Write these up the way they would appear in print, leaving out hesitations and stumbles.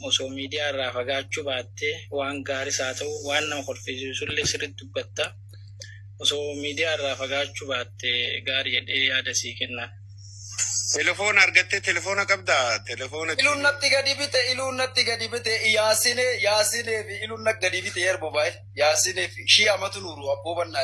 osoo miidiyaa irraa fagaachuu baattee waan gaarii haa ta'u waan nama kolfisiisullee sirriitti dubbatta. Osoo miidiyaa irraa fagaachuu baattee gaarii jedhee yaada sii kenna. Telefoon argattee telefoona qabdaa? Telefoona iluunnatti gadi bite yaasine fi iluunnatti gadi bite yer mobaayil yaasine fi shii amatu nuuru abboo bannaa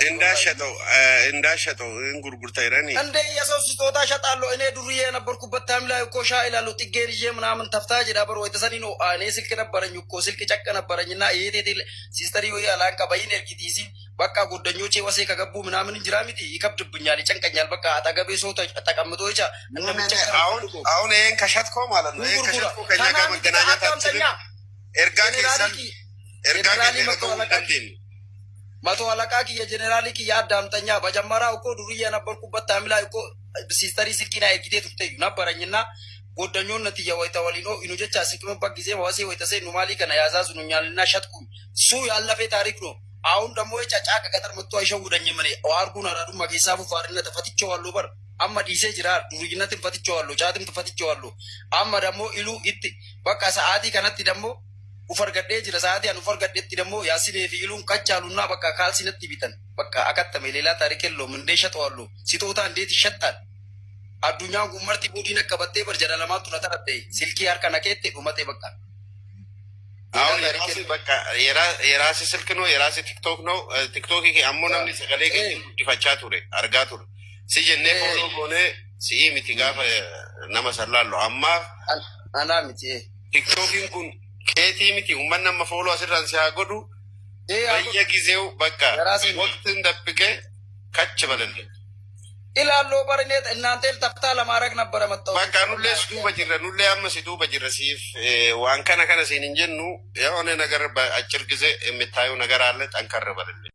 indaashatoo in gurgurtaa jiranii andee yasoositoota shaxaallo ene duriyee nabbar kubbattaa milaa yukkoo shaa ilaalu xiggeen ishee ምናምን taftaa jedha bar wayta sanii no aanee silki nabbaran yukkoo silki caqqa nabbaranyina eeteetil siistarii wayii alaan qabayin ergitiisi bakka goddanyoቼ ወሴ ከገቡ ምናምን እንጅራ ሚቲ ይከብድብኛል ይጨንቀኛል በቃ አጠገቤ ሰው ተቀምጦ ይቻ አሁን ይሄን ከሸጥኮ ማለት ነው ይሄን ከሸጥኮ ከኛ ጋር መገናኘት አትችልም ኤርጋሊ መቶ አለቃ የጀነራል ኪ ያዳምጠኛ በጀመራው እኮ ዱርዬ ነበርኩበት ታምላ እኮ ሲስተሪ ስልኪና ኤርጊቴ ትፍተዩ ነበረኝና ጎደኞነት የወይታ ወሊኖ ኢኑጀቻ ሲቅምበት ጊዜ ወሴ ወይተሰ ኑማሊ ከና ያዛዙኛልና ሸጥኩ ሱ ያለፈ ታሪክ ነው አሁን ደግሞ የጫጫቀ ገጠር መጥቶ አይሸውደኝ ምን ዋርጉን አራዱ ማጊሳቡ ፋርነት ተፈትቸዋለሁ በር አማ ዲሴ ጅራ ዱርይነትን ፈትቸዋለሁ ጫትም ተፈትቸዋለሁ አማ ደግሞ ኢሉ ኢት በቃ ሰዓቲ ከነቲ ደግሞ ኡፈርገዴ ጅራ ሰዓቲ አኑ ፈርገዴቲ ደግሞ ያሲኔ ፊሉን ከቻሉና በቃ ካልሲነት ቢተን በቃ አከተመ ሌላ ታሪክ የለውም እንደ ሸጠዋለሁ ሲቶታ እንዴት ይሸጣል አዱኛው ጉመርቲ ቡዲነ ከበቴ በርጀራ ለማቱ ነተረቴ ሲልኪ አርከነከቴ ኡመቴ በቃ አሁን በቃ የራሴ ስልክ ነው የራሴ ቲክቶክ ነው ቲክቶክ አሞናም ሰገሌ ዲፋቻ ቱሬ አርጋ ቱሬ ሲጀኔ ፎሎ ጎኔ ሲሚቲ ጋር ነመሰላለው አማ አና ሚቲ ቲክቶክን ኩን ኬቲ ሚቲ ኡመና መፎሎ አስራን ሲያጎዱ በየጊዜው በቃ ወቅትን ደብቀ ከች በለለ ኢላሎ በርኔት እናንተ ተፍታ ለማድረግ ነበር መጣው በቃ ኑሌስ ዱበጅረ ኑሌ አመሲቱ በጅረሲፍ ዋንከነ ከነ ሲንጀኑ የሆነ ነገር በአጭር ጊዜ የምታዩ ነገር አለ ጠንከር በለለ